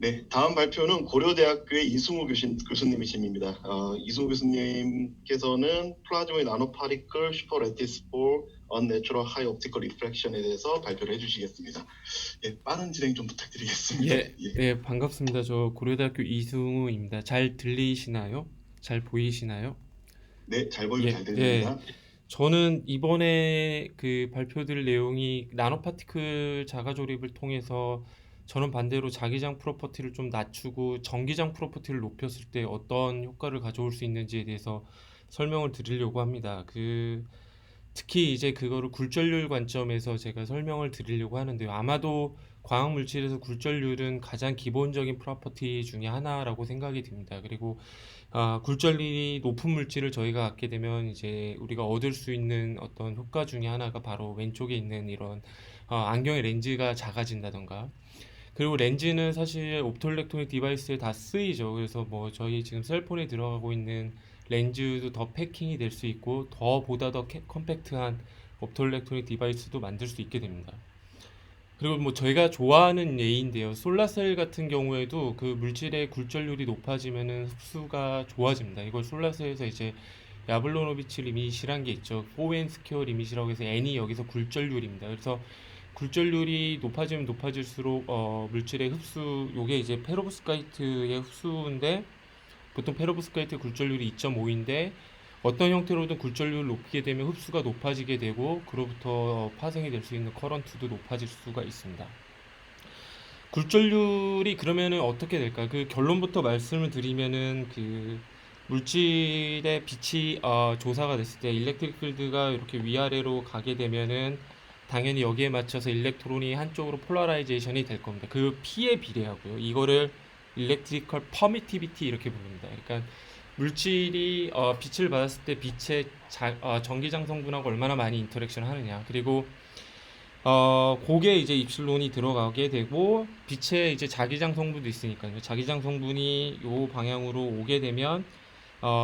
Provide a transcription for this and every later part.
네, 다음 발표는 고려대학교의 이승우 교수님의 질문입니다. 이승우 교수님께서는 플라즈모의 나노파리클 슈퍼레티스 볼 unnatural high optical refraction에 대해서 발표를 해주시겠습니다. 예, 빠른 진행 좀 부탁드리겠습니다. 예, 예, 네, 반갑습니다. 저 고려대학교 이승우입니다. 잘 들리시나요? 잘 보이시나요? 네, 잘 보이고 예, 잘 네. 들립니다. 저는 이번에 그 발표드릴 내용이 나노파티클 자가 조립을 통해서 저는 반대로 자기장 프로퍼티를 좀 낮추고 전기장 프로퍼티를 높였을 때 어떤 효과를 가져올 수 있는지에 대해서 설명을 드리려고 합니다. 특히 이제 그거를 굴절률 관점에서 제가 설명을 드리려고 하는데요. 아마도 광학 물질에서 굴절률은 가장 기본적인 프로퍼티 중에 하나라고 생각이 듭니다. 그리고 굴절률이 높은 물질을 저희가 갖게 되면 이제 우리가 얻을 수 있는 어떤 효과 중에 하나가 바로 왼쪽에 있는 이런 안경의 렌즈가 작아진다던가, 그리고 렌즈는 사실 옵토일렉트로닉 디바이스에 다 쓰이죠. 그래서 뭐 저희 지금 셀폰에 들어가고 있는 렌즈도 더 패킹이 될 수 있고 보다 더 컴팩트한 옵토일렉트로닉 디바이스도 만들 수 있게 됩니다. 그리고 뭐 저희가 좋아하는 예인데요. 솔라셀 같은 경우에도 그 물질의 굴절률이 높아지면은 흡수가 좋아집니다. 이걸 솔라셀에서 이제 야블로노비치 리밋이란 게 있죠. 4N 스퀘어 리밋이라고 해서 N이 여기서 굴절률입니다. 그래서 굴절률이 높아지면 높아질수록 물질의 흡수, 요게 이제 페로브스카이트의 흡수인데, 보통 페로브스카이트 굴절률이 2.5인데 어떤 형태로든 굴절률을 높이게 되면 흡수가 높아지게 되고 그로부터 파생이 될 수 있는 커런트도 높아질 수가 있습니다. 굴절률이 그러면은 어떻게 될까? 그 결론부터 말씀을 드리면은 그 물질의 빛이 조사가 됐을 때 일렉트릭 필드가 이렇게 위아래로 가게 되면은 당연히 여기에 맞춰서 일렉트론이 한쪽으로 폴라라이제이션이 될 겁니다. 그 P에 비례하고요. 이거를 일렉트리컬 퍼미티비티 이렇게 부릅니다. 그러니까 물질이 빛을 받았을 때 빛의 전기장 성분하고 얼마나 많이 인터랙션 하느냐. 그리고 그게 이제 입실론이 들어가게 되고 빛의 이제 자기장 성분도 있으니까요. 자기장 성분이 요 방향으로 오게 되면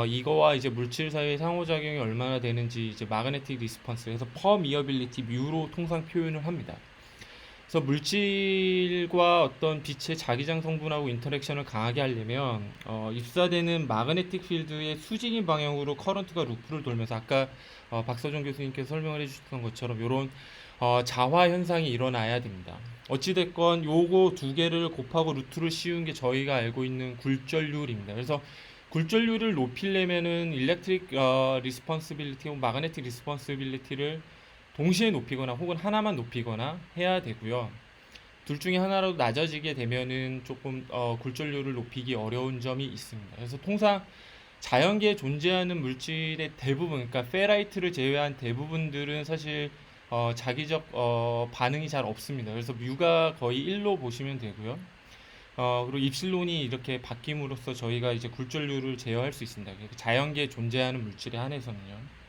이거와 이제 물질 사이의 상호작용이 얼마나 되는지 이제 마그네틱 리스폰스, 그래서 퍼미어빌리티 뮤로 통상 표현을 합니다. 그래서 물질과 어떤 빛의 자기장 성분하고 인터랙션을 강하게 하려면 입사되는 마그네틱 필드의 수직인 방향으로 커런트가 루프를 돌면서 아까 박서정 교수님께서 설명을 해주셨던 것처럼 이런 자화 현상이 일어나야 됩니다. 어찌됐건 요거 두 개를 곱하고 루트를 씌운 게 저희가 알고 있는 굴절률입니다. 그래서 굴절률을 높이려면은 일렉트릭 리스폰시빌리티 혹은 마그네틱 리스폰시빌리티를 동시에 높이거나 혹은 하나만 높이거나 해야 되고요. 둘 중에 하나라도 낮아지게 되면은 조금 굴절률을 높이기 어려운 점이 있습니다. 그래서 통상 자연계에 존재하는 물질의 대부분, 그러니까 페라이트를 제외한 대부분들은 사실 자기적 반응이 잘 없습니다. 그래서 뮤가 거의 1로 보시면 되고요. 그리고 입실론이 이렇게 바뀜으로써 저희가 이제 굴절률을 제어할 수 있습니다. 자연계에 존재하는 물질에 한해서는요.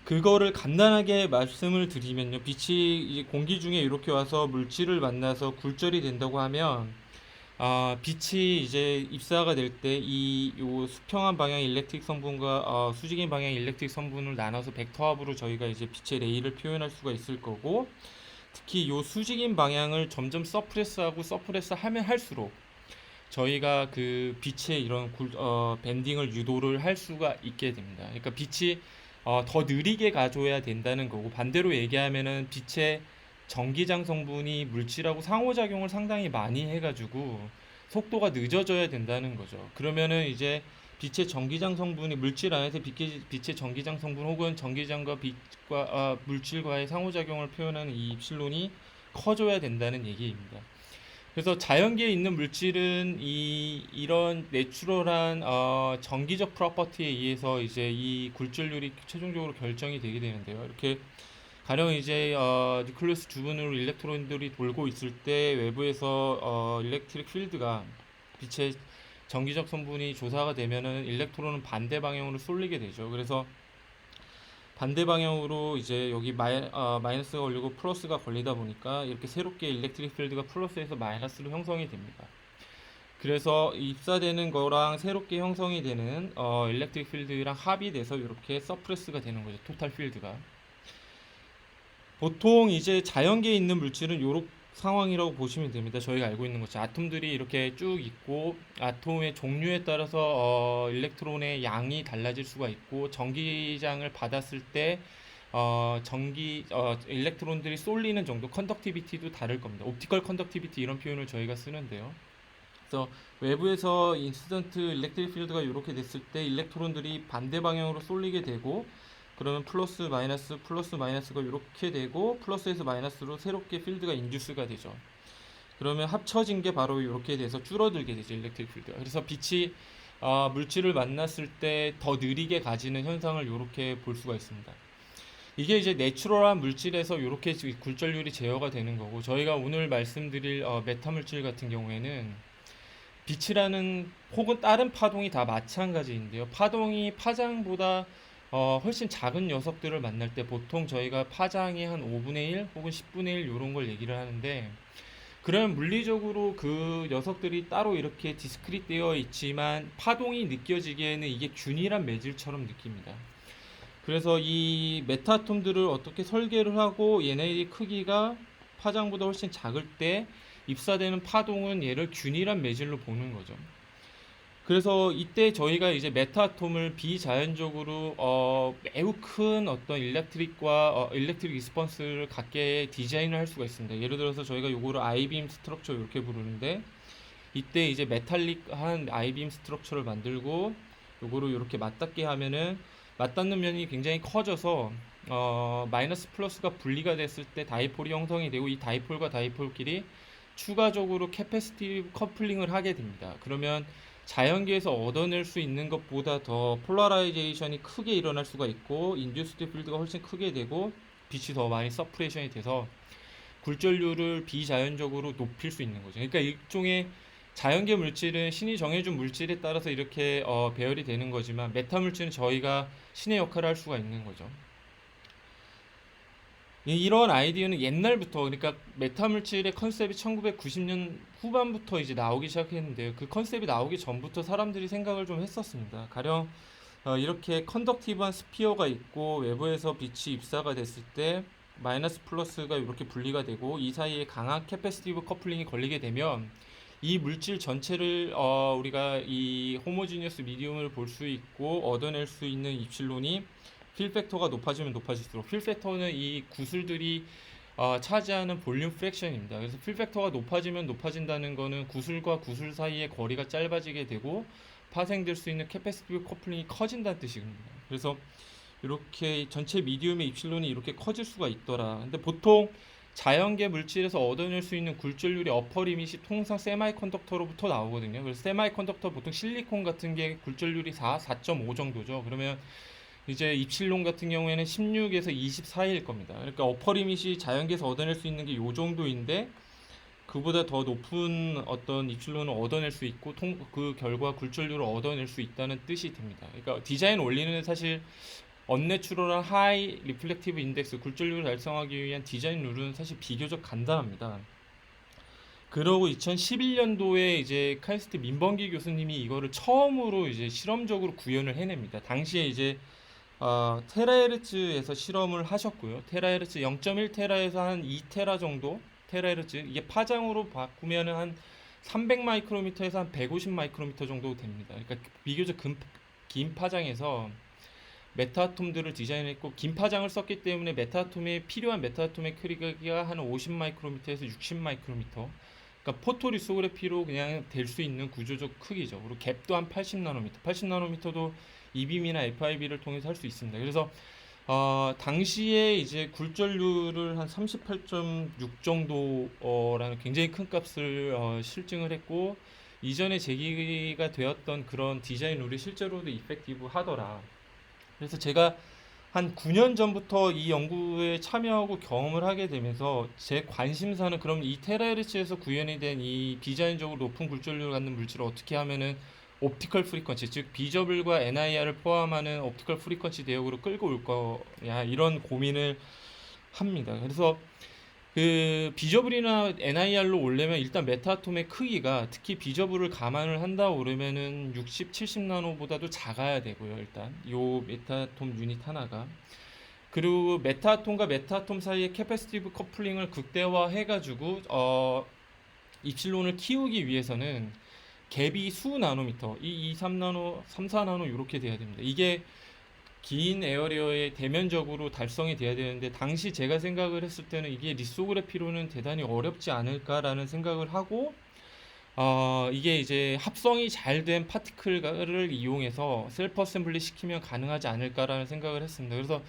그거를 간단하게 말씀을 드리면요. 빛이 이제 공기 중에 이렇게 와서 물질을 만나서 굴절이 된다고 하면 빛이 이제 입사가 될 때 이 요 수평한 방향 일렉트릭 성분과 수직인 방향 일렉트릭 성분을 나눠서 벡터합으로 저희가 이제 빛의 레이를 표현할 수가 있을 거고, 특히 요 수직인 방향을 점점 서프레스 하면 할수록 저희가 그 빛의 이런 밴딩을 유도를 할 수가 있게 됩니다. 그러니까 빛이 더 느리게 가줘야 된다는 거고, 반대로 얘기하면은 빛의 전기장 성분이 물질하고 상호작용을 상당히 많이 해가지고 속도가 늦어져야 된다는 거죠. 그러면은 이제 빛의 전기장 성분이 물질 안에서 빛의 전기장 성분 혹은 전기장과 빛과 물질과의 상호작용을 표현하는 이 입실론이 커져야 된다는 얘기입니다. 그래서 자연계에 있는 물질은 이런 내추럴한 정기적 프로퍼티에 의해서 이제 이 굴절률이 최종적으로 결정이 되게 되는데요. 이렇게 가령 이제 뉴클리우스 주변으로 일렉트론들이 돌고 있을 때 외부에서 일렉트릭 필드가 빛의 정기적 성분이 조사가 되면은 일렉트론은 반대 방향으로 쏠리게 되죠. 그래서 반대 방향으로 이제 여기 마이너스가 걸리고 플러스가 걸리다 보니까 이렇게 새롭게 일렉트릭 필드가 플러스에서 마이너스로 형성이 됩니다. 그래서 입사되는 거랑 새롭게 형성이 되는 일렉트릭 필드랑 합이 돼서 이렇게 서프레스가 되는 거죠. 토탈 필드가. 보통 이제 자연계에 있는 물질은 요렇게 상황이라고 보시면 됩니다. 저희가 알고 있는 것처럼 아톰들이 이렇게 쭉 있고 아톰의 종류에 따라서 일렉트론의 양이 달라질 수가 있고 전기장을 받았을 때 일렉트론들이 쏠리는 정도 컨덕티비티도 다를 겁니다. 옵티컬 컨덕티비티 이런 표현을 저희가 쓰는데요. 그래서 외부에서 인시던트 일렉트릭 필드가 이렇게 됐을 때 일렉트론들이 반대 방향으로 쏠리게 되고 그러면 플러스 마이너스가 이렇게 되고 플러스에서 마이너스로 새롭게 필드가 인듀스가 되죠. 그러면 합쳐진 게 바로 이렇게 돼서 줄어들게 되죠, 일렉트릭 필드가. 그래서 빛이 물질을 만났을 때 더 느리게 가지는 현상을 이렇게 볼 수가 있습니다. 이게 이제 내추럴한 물질에서 이렇게 굴절률이 제어가 되는 거고, 저희가 오늘 말씀드릴 메타 물질 같은 경우에는 빛이라는 혹은 다른 파동이 다 마찬가지인데요. 파동이 파장보다 훨씬 작은 녀석들을 만날 때 보통 저희가 파장이 한 5분의 1 혹은 10분의 1 이런 걸 얘기를 하는데, 그러면 물리적으로 그 녀석들이 따로 이렇게 디스크릿 되어 있지만 파동이 느껴지기에는 이게 균일한 매질처럼 느낍니다. 그래서 이 메타아톰들을 어떻게 설계를 하고 얘네의 크기가 파장보다 훨씬 작을 때 입사되는 파동은 얘를 균일한 매질로 보는 거죠. 그래서 이때 저희가 이제 메타아톰을 비자연적으로 매우 큰 어떤 일렉트릭 리스폰스를 갖게 디자인을 할 수가 있습니다. 예를 들어서 저희가 요거를 아이빔 스트럭처 이렇게 부르는데, 이때 이제 메탈릭한 아이빔 스트럭처를 만들고 요거를 이렇게 맞닿게 하면은 맞닿는 면이 굉장히 커져서 마이너스 플러스가 분리가 됐을 때 다이폴이 형성이 되고, 이 다이폴과 다이폴끼리 추가적으로 캐패시티브 커플링을 하게 됩니다. 그러면 자연계에서 얻어낼 수 있는 것보다 더 폴라라이제이션이 크게 일어날 수가 있고 인듀스드 필드가 훨씬 크게 되고 빛이 더 많이 서프레이션이 돼서 굴절률을 비자연적으로 높일 수 있는 거죠. 그러니까 일종의 자연계 물질은 신이 정해준 물질에 따라서 이렇게 배열이 되는 거지만 메타 물질은 저희가 신의 역할을 할 수가 있는 거죠. 이런 아이디어는 옛날부터, 그러니까 메타 물질의 컨셉이 1990년 후반부터 이제 나오기 시작했는데요. 그 컨셉이 나오기 전부터 사람들이 생각을 좀 했었습니다. 가령 이렇게 컨덕티브한 스피어가 있고 외부에서 빛이 입사가 됐을 때 마이너스 플러스가 이렇게 분리가 되고 이 사이에 강한 캐패시티브 커플링이 걸리게 되면 이 물질 전체를 우리가 이 호모지니어스 미디움을 볼 수 있고 얻어낼 수 있는 입실론이 필 팩터가 높아지면 높아질수록, 필 팩터는 이 구슬들이 차지하는 볼륨 프랙션입니다. 그래서 필 팩터가 높아지면 높아진다는 거는 구슬과 구슬 사이의 거리가 짧아지게 되고 파생될 수 있는 캐패시티브 커플링이 커진다는 뜻입니다. 그래서 이렇게 전체 미디움의 입실론이 이렇게 커질 수가 있더라. 근데 보통 자연계 물질에서 얻어낼 수 있는 굴절률의 어퍼 리밋이 통상 세마이컨덕터로부터 나오거든요. 그래서 세마이컨덕터 보통 실리콘 같은 게 굴절률이 4.5 정도죠. 그러면 이제 입실론 같은 경우에는 16에서 24일 겁니다. 그러니까 어퍼 리밋이 자연계에서 얻어낼 수 있는 게 요 정도인데 그보다 더 높은 어떤 입실론을 얻어낼 수 있고 그 결과 굴절률을 얻어낼 수 있다는 뜻이 됩니다. 그러니까 디자인 원리는 사실 언내추럴한 하이 리플렉티브 인덱스 굴절률을 달성하기 위한 디자인 룰은 사실 비교적 간단합니다. 그러고 2011년도에 이제 카이스트 민범기 교수님이 이거를 처음으로 이제 실험적으로 구현을 해냅니다. 당시에 이제 테라헤르츠에서 실험을 하셨고요. 테라헤르츠 0.1테라에서 한 2테라 정도 테라헤르츠, 이게 파장으로 바꾸면 한 300 마이크로미터에서 한 150 마이크로미터 정도 됩니다. 그러니까 비교적 긴 파장에서 메타아톰들을 디자인했고, 긴 파장을 썼기 때문에 메타아톰에 필요한 메타아톰의 크기가 한 50 마이크로미터에서 60 마이크로미터, 그러니까 포토리소그래피로 그냥 될 수 있는 구조적 크기죠. 그리고 갭도 한 80나노미터, 80나노미터도 이빔이나 FIB를 통해서 할 수 있습니다. 그래서 당시에 이제 굴절률을 한 38.6 정도라는 굉장히 큰 값을 실증을 했고, 이전에 제기가 되었던 그런 디자인 룰이 실제로도 이펙티브 하더라. 그래서 제가 한 9년 전부터 이 연구에 참여하고 경험을 하게 되면서 제 관심사는, 그럼 이 테라헤르츠에서 구현이 된 이 비자연적으로 높은 굴절률을 갖는 물질을 어떻게 하면은 옵티컬 프리퀀시, 즉 비저블과 NIR을 포함하는 옵티컬 프리퀀시 대역으로 끌고 올 거야, 이런 고민을 합니다. 그래서 그 비저블이나 NIR로 오려면 일단 메타아톰의 크기가, 특히 비저블을 감안을 한다 오르면은 60, 70나노보다도 작아야 되고요. 일단 요 메타아톰 유닛 하나가. 그리고 메타아톰과 메타아톰 사이의 캐패시티브 커플링을 극대화해가지고 입실론을 키우기 위해서는 갭이 수 나노미터, 3나노, 3, 4나노 이렇게 돼야 됩니다. 이게 긴 에어리어에 대면적으로 달성이 돼야 되는데 당시 제가 생각을 했을 때는 이게 리소그래피로는 대단히 어렵지 않을까라는 생각을 하고 이게 이제 합성이 잘 된 파티클을 이용해서 셀프 어셈블리 시키면 가능하지 않을까라는 생각을 했습니다. 그래서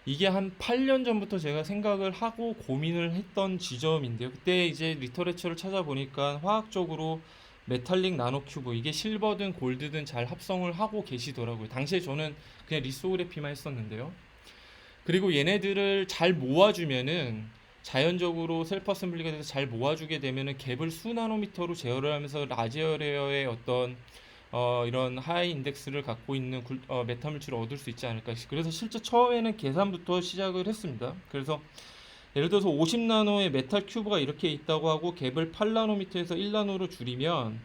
이게 한 8년 전부터 제가 생각을 하고 고민을 했던 지점인데요. 그때 이제 리터레처를 찾아보니까 화학적으로 메탈릭 나노 큐브 이게 실버든 골드든 잘 합성을 하고 계시더라고요. 당시에 저는 그냥 리소그래피만 했었는데요. 그리고 얘네들을 잘 모아주면은 자연적으로 셀프 어셈블리가 돼서 잘 모아주게 되면은 갭을 수 나노미터로 제어를 하면서 라지 에어의 어떤 이런 하이 인덱스를 갖고 있는 메타 물질을 얻을 수 있지 않을까. 그래서 실제 처음에는 계산부터 시작을 했습니다. 그래서 예를 들어서 50나노의 메탈 큐브가 이렇게 있다고 하고 갭을 8나노미터에서 1나노로 줄이면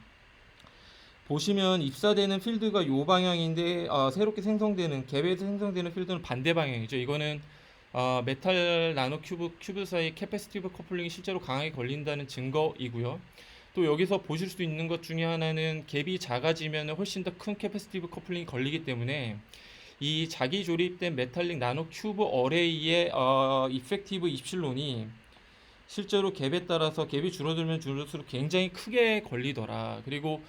보시면 입사되는 필드가 요 방향인데 새롭게 생성되는 갭에서 생성되는 필드는 반대 방향이죠. 이거는 메탈 나노 큐브 사이 캐패시티브 커플링이 실제로 강하게 걸린다는 증거이고요. 또 여기서 보실 수 있는 것 중에 하나는 갭이 작아지면 훨씬 더 큰 캐패시티브 커플링이 걸리기 때문에 이 자기 조립된 메탈릭 나노 큐브 어레이의 이펙티브 입실론이 실제로 갭에 따라서 갭이 줄어들면 줄어들수록 굉장히 크게 걸리더라. 그리고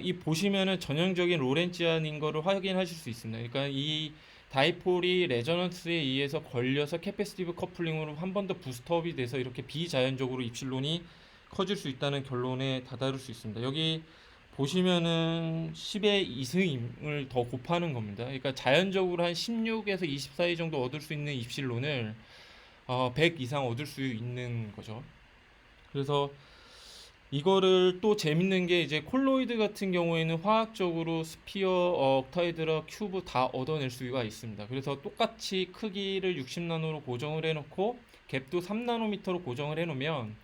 이 보시면은 전형적인 로렌치안인 거를 확인하실 수 있습니다. 그러니까 이 다이폴이 레저넌스에 의해서 걸려서 캐패시티브 커플링으로 한 번 더 부스트업이 돼서 이렇게 비자연적으로 입실론이 커질 수 있다는 결론에 다다를 수 있습니다. 여기 보시면은 10의 2승을 더 곱하는 겁니다. 그러니까 자연적으로 한 16에서 20 사이 정도 얻을 수 있는 입실론을 100 이상 얻을 수 있는 거죠. 그래서 이거를 또 재밌는 게 이제 콜로이드 같은 경우에는 화학적으로 스피어, 옥타이드라, 큐브 다 얻어낼 수가 있습니다. 그래서 똑같이 크기를 60나노로 고정을 해놓고 갭도 3나노미터로 고정을 해놓으면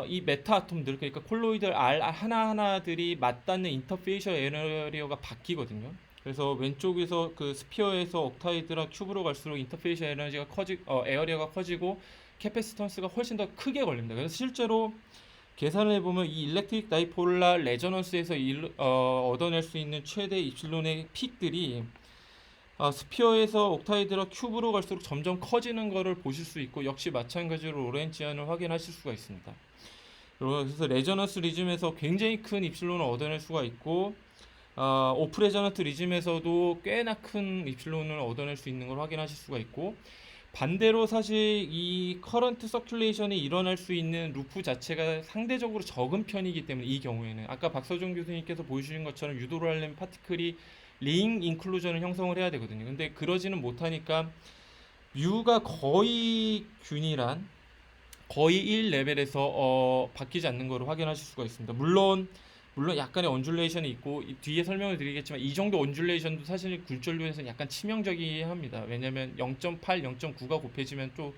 이 메타 아톰들 그러니까 콜로이드 R 하나하나들이 맞닿는 인터페이셜 에너리어가 바뀌거든요. 그래서 왼쪽에서 그 스피어에서 옥타이드랑 큐브로 갈수록 인터페이셜 에너지가 에어리어가 커지고 캐패시턴스가 훨씬 더 크게 걸립니다. 그래서 실제로 계산을 해보면 이 일렉트릭 다이폴라 레저넌스에서 얻어낼 수 있는 최대 입실론의 픽들이 스피어에서 옥타이드라 큐브로 갈수록 점점 커지는 것을 보실 수 있고 역시 마찬가지로 로렌치안을 확인하실 수가 있습니다. 그래서 레저넌스 리즘에서 굉장히 큰 입실론을 얻어낼 수가 있고 오프 레저넌트 리즘에서도 꽤나 큰 입실론을 얻어낼 수 있는 걸 확인하실 수가 있고 반대로 사실 이 커런트 서큘레이션이 일어날 수 있는 루프 자체가 상대적으로 적은 편이기 때문에 이 경우에는 아까 박서준 교수님께서 보여주신 것처럼 유도를 하려면 파티클이 링 인클루전을 형성을 해야 되거든요. 근데 그러지는 못하니까 뮤가 거의 균일한 거의 1 레벨에서 바뀌지 않는 것을 확인하실 수가 있습니다. 물론 약간의 언줄레이션이 있고 뒤에 설명을 드리겠지만 이 정도 언줄레이션도 사실 굴절류에서는 약간 치명적이긴 합니다. 왜냐면 0.8, 0.9가 곱해지면 또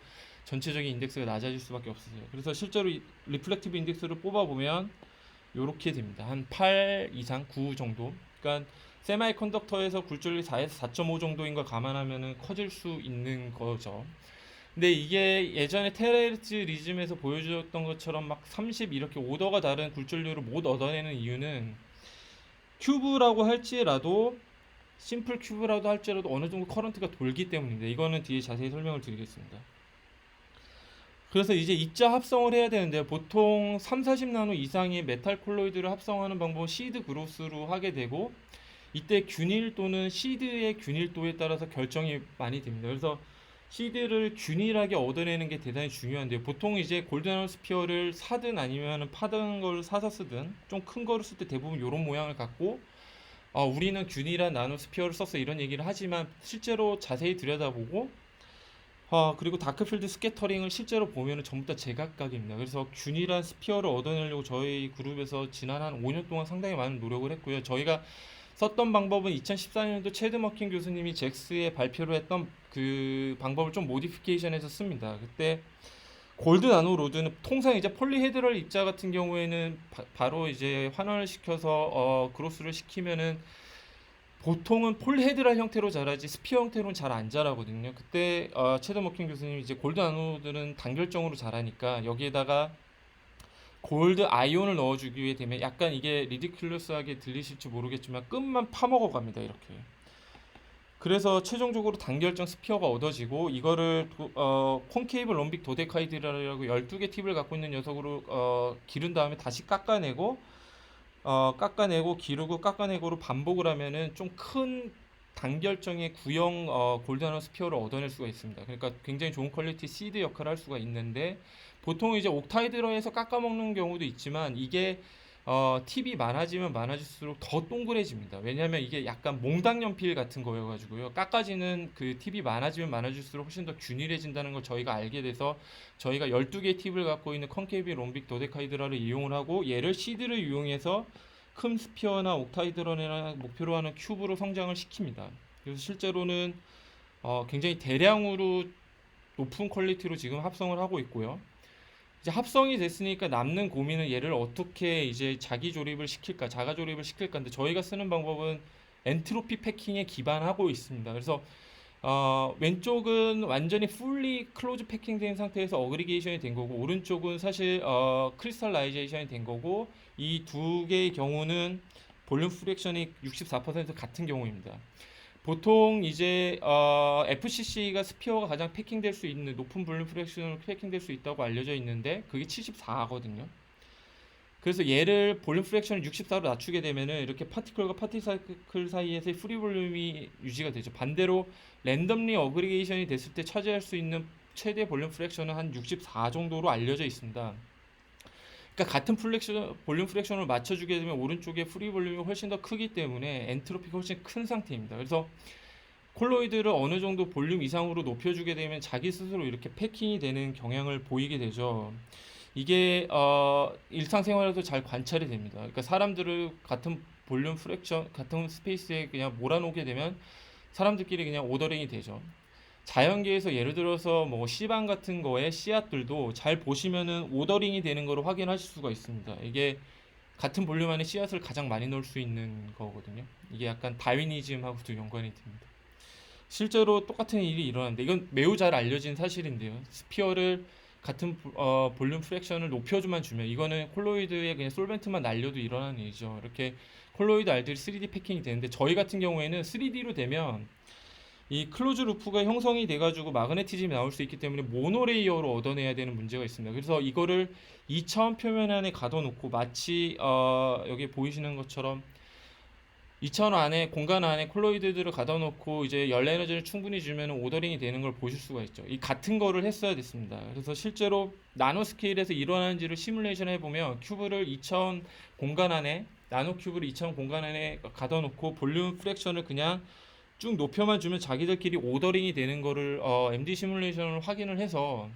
전체적인 인덱스가 낮아질 수밖에 없어요. 그래서 실제로 리플렉티브 인덱스를 뽑아보면 이렇게 됩니다. 한 8 이상, 9 정도. 그러니까 세마이 컨덕터에서 굴절률이 4에서 4.5 정도인 걸 감안하면 커질 수 있는 거죠. 근데 이게 예전에 테레즈 리즘에서 보여주었던 것처럼 막 30 이렇게 오더가 다른 굴절률을 못 얻어내는 이유는 큐브라고 할지라도 심플 큐브라도 할지라도 어느 정도 커런트가 돌기 때문입니다. 이거는 뒤에 자세히 설명을 드리겠습니다. 그래서 이제 입자 합성을 해야 되는데 보통 3, 40나노 이상의 메탈 콜로이드를 합성하는 방법은 시드 그로스로 하게 되고 이때 균일 또는 시드의 균일도에 따라서 결정이 많이 됩니다. 그래서 시드를 균일하게 얻어내는 게 대단히 중요한데요. 보통 이제 골든 스피어를 사든 아니면 파던 걸 사서 쓰든 좀 큰 거를 쓸 때 대부분 이런 모양을 갖고 우리는 균일한 나노 스피어를 썼어 이런 얘기를 하지만 실제로 자세히 들여다보고 그리고 다크필드 스캐터링을 실제로 보면은 전부 다 제각각입니다. 그래서 균일한 스피어를 얻어내려고 저희 그룹에서 지난 한 5년 동안 상당히 많은 노력을 했고요. 저희가 썼던 방법은 2014년도 체드 머킨 교수님이 잭스에 발표를 했던 그 방법을 좀 모디피케이션해서 씁니다. 그때 골드 나노 로드는 통상 이제 폴리헤드럴 입자 같은 경우에는 바로 이제 환원을 시켜서 그로스를 시키면은 보통은 폴헤드라 형태로 자라지 스피어 형태로는 잘 안 자라거든요. 그때 체더 머킨 교수님이 이제 골드 나노들은 단결정으로 자라니까 여기에다가 골드 아이온을 넣어주게 되면 약간 이게 리디큘러스하게 들리실지 모르겠지만 끝만 파먹어 갑니다. 이렇게. 그래서 최종적으로 단결정 스피어가 얻어지고 이거를 콘케이브 롬빅 도데카이드라고 12개 팁을 갖고 있는 녀석으로 기른 다음에 다시 깎아내고 기르고 깎아내고로 반복을 하면은 좀 큰 단결정의 구형 골드나노 스피어를 얻어낼 수가 있습니다. 그러니까 굉장히 좋은 퀄리티 시드 역할을 할 수가 있는데 보통 이제 옥타이드러에서 깎아먹는 경우도 있지만 이게 팁이 많아지면 많아질수록 더 동그래집니다. 왜냐하면 이게 약간 몽당 연필 같은 거여가지고요. 깎아지는 그 팁이 많아지면 많아질수록 훨씬 더 균일해진다는 걸 저희가 알게 돼서 저희가 12개의 팁을 갖고 있는 컨케이비 롬빅 도데카이드라를 이용을 하고 얘를 시드를 이용해서 큰 스피어나 옥타이드런이나 목표로 하는 큐브로 성장을 시킵니다. 그래서 실제로는 굉장히 대량으로 높은 퀄리티로 지금 합성을 하고 있고요. 이제 합성이 됐으니까 남는 고민은 얘를 어떻게 이제 자기 조립을 시킬까, 자가 조립을 시킬까. 근데 저희가 쓰는 방법은 엔트로피 패킹에 기반하고 있습니다. 그래서 왼쪽은 완전히 풀리 클로즈 패킹된 상태에서 어그리게이션이 된 거고 오른쪽은 사실 크리스탈라이제이션이 된 거고 이 두 개의 경우는 볼륨 프랙션이 64% 같은 경우입니다. 보통 이제 FCC가 스피어가 가장 패킹될 수 있는 높은 볼륨 프랙션으로 패킹될 수 있다고 알려져 있는데 그게 74거든요. 그래서 얘를 볼륨 프랙션을 64로 낮추게 되면은 이렇게 파티클과 파티클 사이에서의 프리 볼륨이 유지가 되죠. 반대로 랜덤리 어그리게이션이 됐을 때 차지할 수 있는 최대 볼륨 프랙션은 한 64 정도로 알려져 있습니다. 그러니까 같은 볼륨 프랙션을 맞춰주게 되면 오른쪽에 프리 볼륨이 훨씬 더 크기 때문에 엔트로피가 훨씬 큰 상태입니다. 그래서 콜로이드를 어느 정도 볼륨 이상으로 높여주게 되면 자기 스스로 이렇게 패킹이 되는 경향을 보이게 되죠. 이게 일상생활에서 잘 관찰이 됩니다. 그러니까 사람들을 같은 볼륨 프랙션, 같은 스페이스에 그냥 몰아놓게 되면 사람들끼리 그냥 오더링이 되죠. 자연계에서 예를 들어서 뭐 씨방 같은 거에 씨앗들도 잘 보시면은 오더링이 되는 거를 확인하실 수가 있습니다. 이게 같은 볼륨 안에 씨앗을 가장 많이 넣을 수 있는 거거든요. 이게 약간 다윈이즘하고도 연관이 됩니다. 실제로 똑같은 일이 일어나는데 이건 매우 잘 알려진 사실인데요. 스피어를 같은 볼륨 프랙션을 높여주면 주면 이거는 콜로이드에 그냥 솔벤트만 날려도 일어나는 일이죠. 이렇게 콜로이드 알들이 3D 패킹이 되는데 저희 같은 경우에는 3D로 되면 이 클로즈 루프가 형성이 돼가지고 마그네티즘이 나올 수 있기 때문에 모노레이어로 얻어내야 되는 문제가 있습니다. 그래서 이거를 2차원 표면 안에 가둬놓고 마치 여기 보이시는 것처럼 2차원 안에 공간 안에 콜로이드들을 가둬놓고 이제 열 에너지를 충분히 주면 오더링이 되는 걸 보실 수가 있죠. 이 같은 거를 했어야 됐습니다. 그래서 실제로 나노 스케일에서 일어나는지를 시뮬레이션 해보면 큐브를 2차원 공간 안에 나노 큐브를 2차원 공간 안에 가둬놓고 볼륨 프랙션을 그냥 쭉 높여만 주면 자기들끼리 오더링이 되는 거를 MD 시뮬레이션을 확인을 해서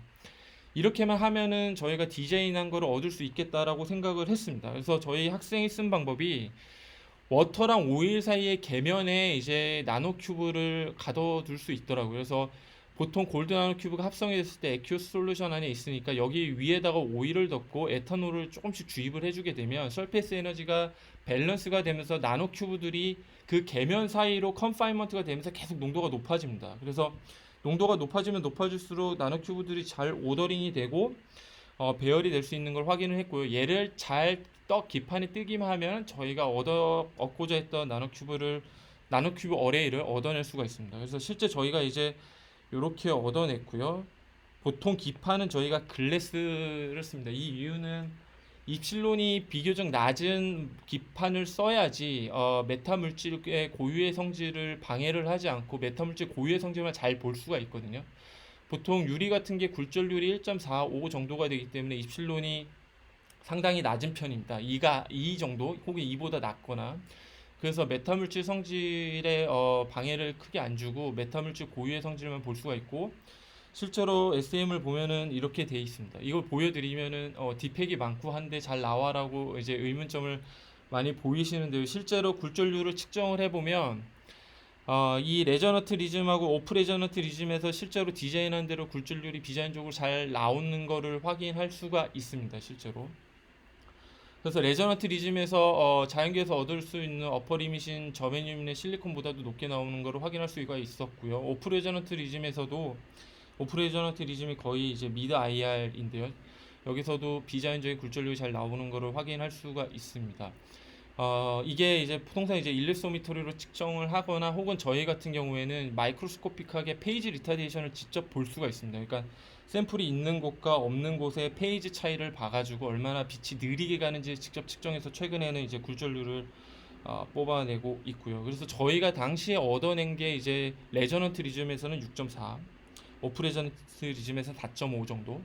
이렇게만 하면은 저희가 디자인한 거를 얻을 수 있겠다라고 생각을 했습니다. 그래서 저희 학생이 쓴 방법이 워터랑 오일 사이의 궤면에 이제 나노 큐브를 가둬둘 수 있더라고요. 그래서 보통 골드 나노 큐브가 합성이 됐을 때 액큐스 솔루션 안에 있으니까 여기 위에다가 오일을 덮고 에탄올을 조금씩 주입을 해주게 되면 설페이스 에너지가 밸런스가 되면서 나노 큐브들이 그 궤면 사이로 컨파인먼트가 되면서 계속 농도가 높아집니다. 그래서 농도가 높아지면 높아질수록 나노 큐브들이 잘 오더링이 되고 배열이 될 수 있는 걸 확인을 했고요. 얘를 잘 기판에 뜨기만 하면 저희가 얻고자 했던 나노 큐브 어레이를 얻어낼 수가 있습니다. 그래서 실제 저희가 이제 이렇게 얻어냈고요. 보통 기판은 저희가 글래스를 씁니다. 이 이유는 입실론이 비교적 낮은 기판을 써야지 메타 물질의 고유의 성질을 방해를 하지 않고 메타 물질 고유의 성질만 잘 볼 수가 있거든요. 보통 유리 같은 게 굴절률이 1.45 정도가 되기 때문에 입실론이 상당히 낮은 편입니다. 2 정도 혹은 2보다 낮거나 그래서 메타물질 성질에 방해를 크게 안 주고 메타물질 고유의 성질만 볼 수가 있고 실제로 SM을 보면은 이렇게 돼 있습니다. 이걸 보여드리면은 디펙이 많고 한데 잘 나와라고 이제 의문점을 많이 보이시는데요. 실제로 굴절률을 측정을 해보면 이 레저너트 리즘하고 오프 레저너트 리즘에서 실제로 디자인한 대로 굴절률이 비자연적으로 잘 나오는 거를 확인할 수가 있습니다. 실제로. 그래서 레저넌트 리즘에서 자연계에서 얻을 수 있는 어퍼 리밋인 저배륨의 실리콘보다도 높게 나오는 것을 확인할 수가 있었고요. 오프 레저넌트 리즘에서도 오프 레저넌트 리즘이 거의 이제 미드 IR인데요. 여기서도 비자연적인 굴절력이 잘 나오는 것을 확인할 수가 있습니다. 이게 이제 통상 이제 일렉소미터리로 측정을 하거나 혹은 저희 같은 경우에는 마이크로스코픽하게 페이지 리타데이션을 직접 볼 수가 있습니다. 그러니까 샘플이 있는 곳과 없는 곳의 페이지 차이를 봐가지고 얼마나 빛이 느리게 가는지 직접 측정해서 최근에는 이제 굴절률을 뽑아내고 있고요. 그래서 저희가 당시에 얻어낸 게 이제 레저넌트 리즘에서는 6.4, 오프 레저넌트 리즘에서 4.5 정도.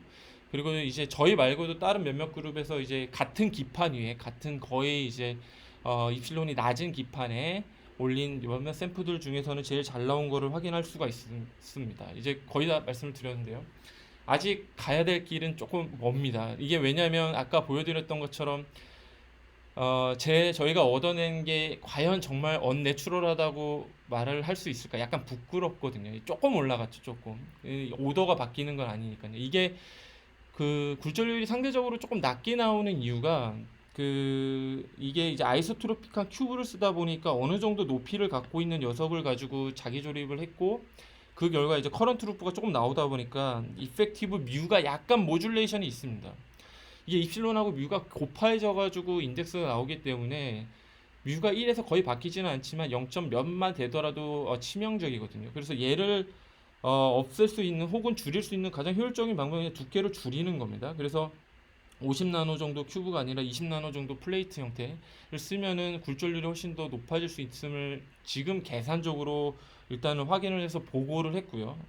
그리고 이제 저희 말고도 다른 몇몇 그룹에서 이제 같은 기판 위에 같은 거의 이제 입실론이 낮은 기판에 올린 몇몇 샘플들 중에서는 제일 잘 나온 거를 확인할 수가 있습니다. 이제 거의 다 말씀을 드렸는데요. 아직 가야 될 길은 조금 멉니다. 이게 왜냐면 아까 보여드렸던 것처럼 저희가 얻어낸 게 과연 정말 언내추럴하다고 말을 할 수 있을까? 약간 부끄럽거든요. 조금 올라갔죠, 조금. 오더가 바뀌는 건 아니니까요. 이게 그 굴절률이 상대적으로 조금 낮게 나오는 이유가 이게 이제 아이소트로픽한 큐브를 쓰다 보니까 어느 정도 높이를 갖고 있는 녀석을 가지고 자기 조립을 했고 그 결과 이제 커런트 루프가 조금 나오다 보니까 이펙티브 뮤가 약간 모듈레이션이 있습니다. 이게 입실론하고 뮤가 곱해져 가지고 인덱스가 나오기 때문에 뮤가 1에서 거의 바뀌지는 않지만 0. 몇만 되더라도 치명적이거든요. 그래서 얘를 없앨 수 있는 혹은 줄일 수 있는 가장 효율적인 방법이 두께를 줄이는 겁니다. 그래서 50나노 정도 큐브가 아니라 20나노 정도 플레이트 형태를 쓰면은 굴절률이 훨씬 더 높아질 수 있음을 지금 계산적으로 일단은 확인을 해서 보고를 했고요.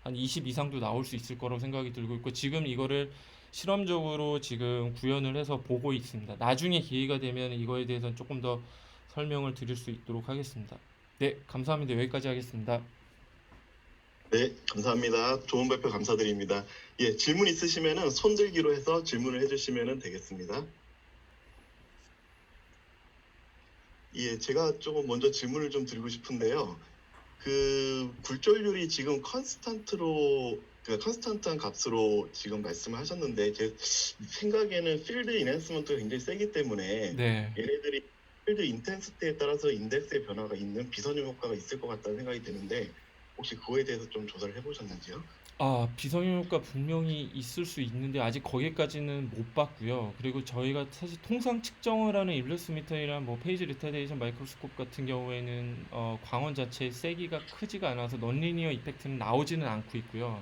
한 20 이상도 나올 수 있을 거라고 생각이 들고 있고 지금 이거를 실험적으로 지금 구현을 해서 보고 있습니다. 나중에 기회가 되면 이거에 대해서는 조금 더 설명을 드릴 수 있도록 하겠습니다. 네, 감사합니다. 여기까지 하겠습니다. 네, 감사합니다. 좋은 발표 감사드립니다. 예, 질문 있으시면은 손들기로 해서 질문을 해주시면 되겠습니다. 예, 제가 조금 먼저 질문을 좀 드리고 싶은데요. 그 굴절률이 지금 컨스탄트한 값으로 지금 말씀을 하셨는데 제 생각에는 필드 인핸스먼트가 굉장히 세기 때문에 네. 얘네들이 필드 인텐시티에 따라서 인덱스의 변화가 있는 비선형 효과가 있을 것 같다는 생각이 드는데 혹시 그거에 대해서 좀 조사를 해보셨는지요? 비성형 효과 분명히 있을 수 있는데 아직 거기까지는 못 봤고요. 그리고 저희가 사실 통상 측정을 하는 일러스미터이나 뭐 페이지 리타데이션 마이크로스콥 같은 경우에는 광원 자체의 세기가 크지가 않아서 넌리니어 이펙트는 나오지는 않고 있고요.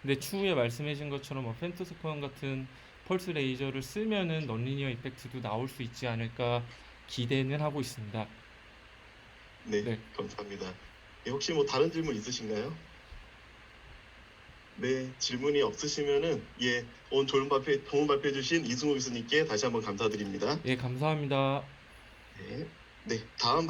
근데 추후에 말씀해주신 것처럼 뭐 펜토스콘 같은 펄스 레이저를 쓰면은 넌리니어 이펙트도 나올 수 있지 않을까 기대는 하고 있습니다. 네, 네. 감사합니다. 예, 혹시 뭐 다른 질문 있으신가요? 네, 질문이 없으시면은 오늘 좋은 발표해 주신 이승우 교수님께 다시 한번 감사드립니다. 예, 감사합니다. 네, 네, 다음